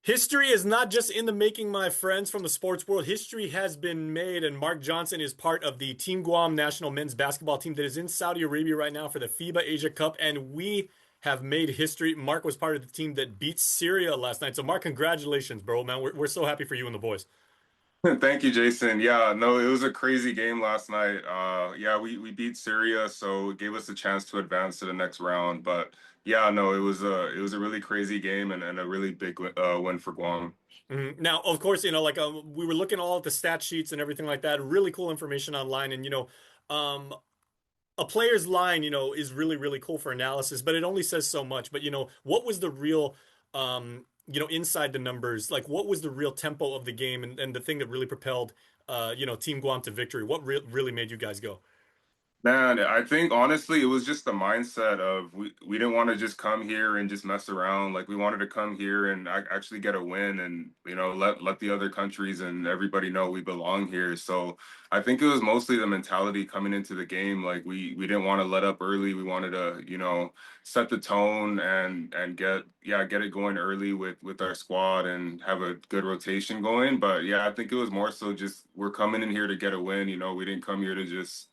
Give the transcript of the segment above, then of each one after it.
History is not just in the making, my friends from the sports world. History has been made, and Mark Johnson is part of the Team Guam national men's basketball team that is in Saudi Arabia right now for the FIBA Asia Cup, and we have made history. Mark was part of the team that beat Syria last night. So, Mark, congratulations, bro, man. We're so happy for you and the boys. Thank you, Jason. Yeah, no, it was a crazy game last night. Yeah, we beat Syria, so it gave us a chance to advance to the next round. But yeah, no, it was a really crazy game and a really big win for Guam. Now, of course, we were looking all at the stat sheets and everything like that. Really cool information online, and um, a player's line, is really, really cool for analysis, but it only says so much. But what was the real, inside the numbers? Like, what was the real tempo of the game, and the thing that really propelled, Team Guam to victory? What really made you guys go? Man, I think honestly it was just the mindset of we didn't want to just come here and just mess around. Like we wanted to come here and actually get a win and let the other countries and everybody know we belong here. So I think it was mostly the mentality coming into the game. Like we didn't want to let up early. We wanted to, set the tone and get it going early with our squad and have a good rotation going. But yeah, I think it was more so just we're coming in here to get a win. We didn't come here to just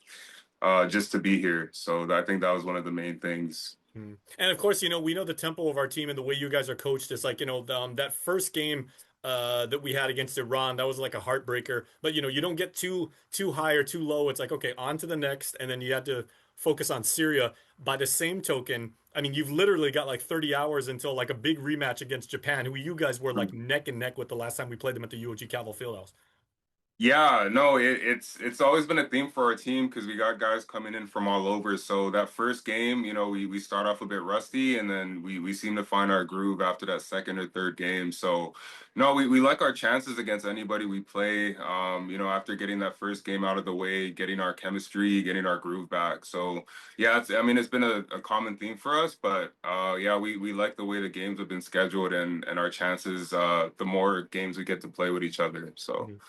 to be here. So I think that was one of the main things. And of course, we know the tempo of our team and the way you guys are coached is like, that first game that we had against Iran, that was like a heartbreaker. But you don't get too high or too low. It's like, okay, on to the next, and then you had to focus on Syria. By the same token, I mean, you've literally got like 30 hours until like a big rematch against Japan, who you guys were like neck and neck with the last time we played them at the UOG Caval Fieldhouse. Yeah, no, it's always been a theme for our team because we got guys coming in from all over. So that first game, we start off a bit rusty and then we seem to find our groove after that second or third game. So no, we like our chances against anybody we play. After getting that first game out of the way, getting our chemistry, getting our groove back. So yeah, I mean it's been a common theme for us, but yeah, we like the way the games have been scheduled and our chances the more games we get to play with each other. So Mhm.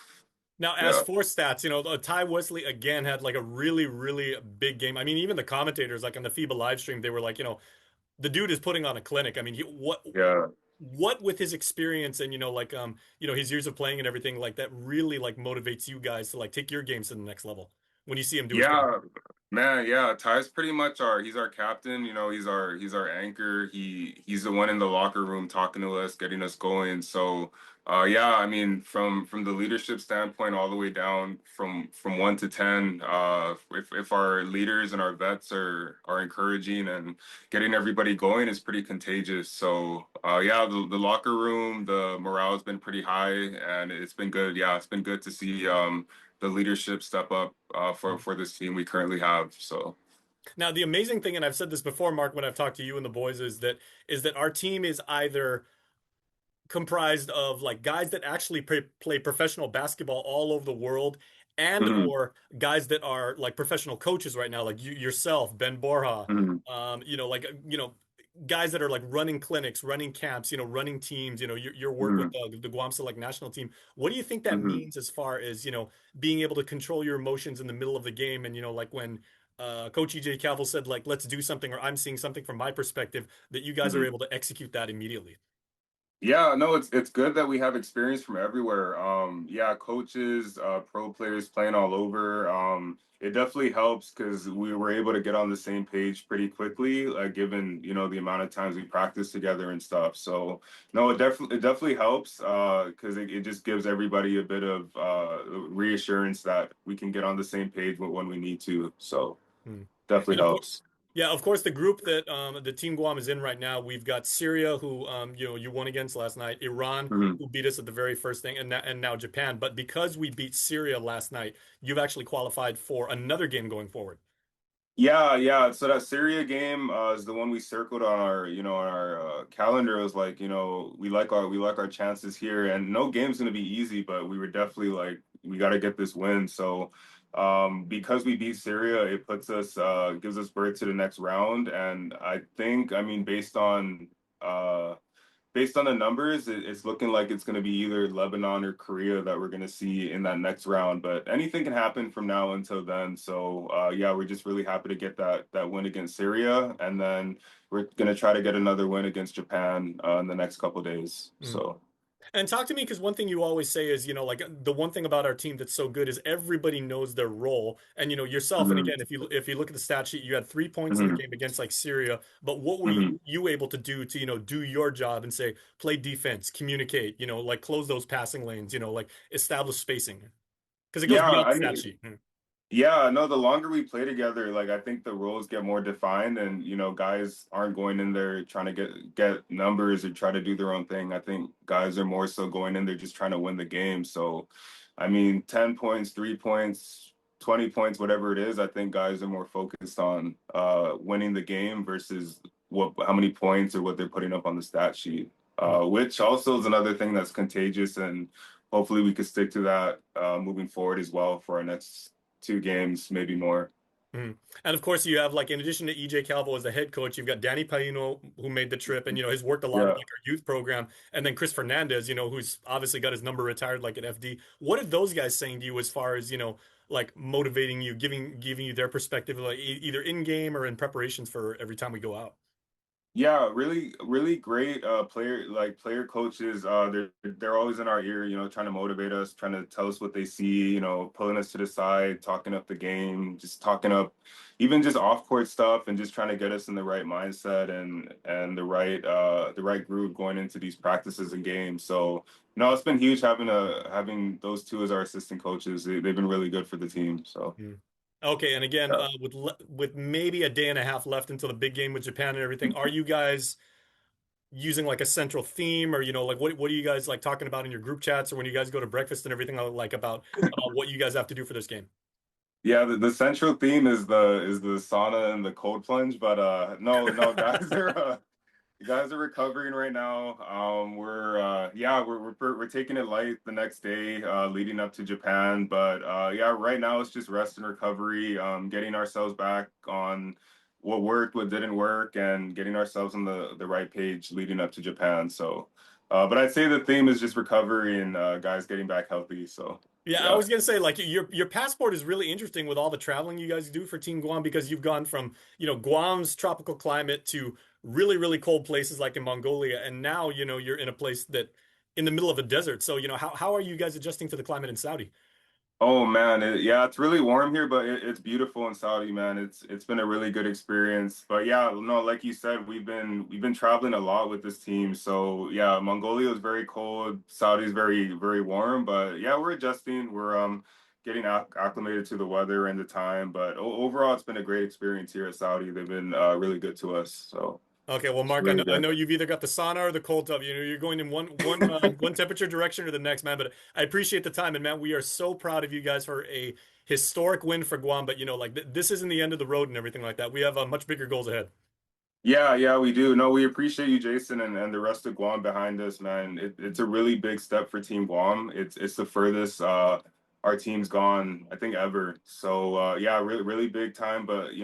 Now, as yeah. for stats, Ty Wesley again had like a really, really big game. I mean, even the commentators, like on the FIBA live stream, they were like, the dude is putting on a clinic. I mean, Yeah. what with his experience and his years of playing and everything like that really like motivates you guys to like take your games to the next level when you see him do his thing. Yeah, man, yeah. Ty's pretty much he's our captain, he's our anchor. He's the one in the locker room talking to us, getting us going. So yeah, I mean from the leadership standpoint all the way down from 1 to 10, if our leaders and our vets are encouraging and getting everybody going is pretty contagious. So yeah, the locker room, the morale has been pretty high and it's been good. Yeah, it's been good to see the leadership step up for this team we currently have. So Now, the amazing thing, and I've said this before, Mark, when I've talked to you and the boys, is that our team is either comprised of like guys that actually play professional basketball all over the world and mhm, or guys that are like professional coaches right now, like yourself, Ben Borja, mhm, guys that are like running clinics, running camps, running teams, your work with mhm, the Guam Select national team. What do you think that mhm. means as far as, being able to control your emotions in the middle of the game? And, like when Coach EJ Cavill said, like, let's do something, or I'm seeing something from my perspective, that you guys are Mhm. able to execute that immediately. Yeah, no, it's good that we have experience from everywhere. Yeah, coaches, pro players playing all over. It definitely helps because we were able to get on the same page pretty quickly, given, the amount of times we practice together and stuff. So no, it definitely helps because it just gives everybody a bit of reassurance that we can get on the same page when we need to. So Hmm. definitely And of course, helps. yeah, of course, the group that the Team Guam is in right now, we've got Syria, who you won against last night, Iran, Mhm. who beat us at the very first thing, and now Japan. But because we beat Syria last night, you've actually qualified for another game going forward. Yeah, yeah. So that Syria game is the one we circled on our calendar. It was like, we like our chances here, and no game's gonna be easy, but we were definitely like, we got to get this win. So, because we beat Syria, it puts us gives us berth to the next round, and I think, I mean, based on the numbers, it's looking like it's going to be either Lebanon or Korea that we're going to see in that next round. But anything can happen from now until then. So yeah, we're just really happy to get that win against Syria, and then we're going to try to get another win against Japan in the next couple days. Mm. So And talk to me because one thing you always say is, like the one thing about our team that's so good is everybody knows their role. And yourself, and Hmm. again, if you look at the stat sheet, you had 3 points in the Hmm. game against like Syria. But what were Hmm. you able to do to, do your job and say, play defense, communicate, like close those passing lanes, like establish spacing? Because it goes Yeah, beyond the I stat mean, sheet. Mm, yeah, no, the longer we play together, like I think the roles get more defined and guys aren't going in there trying to get numbers or try to do their own thing. I think guys are more so going in there just trying to win the game. So, I mean, 10 points, 3 points, 20 points, whatever it is, I think guys are more focused on winning the game versus what how many points or what they're putting up on the stat sheet. mm. Which also is another thing that's contagious and hopefully we could stick to that moving forward as well for our next 2 games, maybe more. Mhm. And of course, you have like in addition to EJ Calvo as the head coach, you've got Danny Paino who made the trip, and has worked a lot with Yeah. like our youth program, and then Chris Fernandez, who's obviously got his number retired like at FD. What are those guys saying to you as far as like motivating you, giving you their perspective, like either in game or in preparations for every time we go out? Yeah, really, really great player coaches. They're always in our ear, trying to motivate us, trying to tell us what they see, pulling us to the side, talking up the game, just talking up even just off court stuff and just trying to get us in the right mindset and the right groove going into these practices and games. So, it's been huge having those two as our assistant coaches. They've been really good for the team. So, Mm. Okay, and again, yeah. with maybe a day and a half left until the big game with Japan and everything, are you guys using like a central theme, or like what are you guys like talking about in your group chats or when you guys go to breakfast and everything, like about what you guys have to do for this game? Yeah, the central theme is the sauna and the cold plunge, but no, guys are recovering right now. We're taking it light the next day, leading up to Japan. But yeah, right now it's just rest and recovery, getting ourselves back on what worked, what didn't work, and getting ourselves on the right page leading up to Japan. So, but I'd say the theme is just recovery and guys getting back healthy. So, Yeah, I yeah. was gonna say like your passport is really interesting with all the traveling you guys do for Team Guam because you've gone from, Guam's tropical climate to really, really cold places like in Mongolia, and now, you're in a place that in the middle of a desert. So, how are you guys adjusting to the climate in Saudi? Oh man, yeah, it's really warm here, but it's beautiful in Saudi, man. It's been a really good experience. But yeah, no, like you said, we've been traveling a lot with this team. So yeah, Mongolia is very cold, Saudi is very very warm. But yeah, we're adjusting. We're getting acclimated to the weather and the time. But overall, it's been a great experience here at Saudi. They've been really good to us. So Okay, well, it's Mark, I really know, I good. know you've either got the sauna or the cold tub. You're going in one temperature direction or the next, man. But I appreciate the time, and man, we are so proud of you guys for a historic win for Guam. But like this isn't the end of the road and everything like that. We have much bigger goals ahead. Yeah, yeah, we do. No, we appreciate you, Jason, and the rest of Guam behind us, man. It's a really big step for Team Guam. It's the furthest our team's gone, I think, ever. So yeah, really really big time. But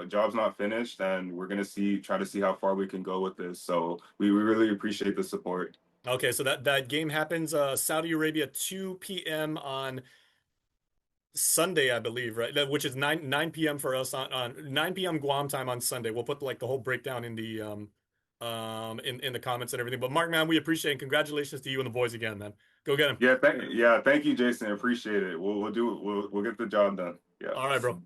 job's not finished, and we're gonna try to see how far we can go with this. So we really appreciate the support. Okay, so that game happens Saudi Arabia 2 p.m. on Sunday, I believe, right? Which is 9 p.m. for us on 9 p.m. Guam time on Sunday. We'll put like the whole breakdown in the in the comments and everything. But Mark, man, we appreciate it. And congratulations to you and the boys again, man. Go get them. Yeah, thank you, Jason. Appreciate it. We'll do it. We'll get the job done. Yeah. All right, bro.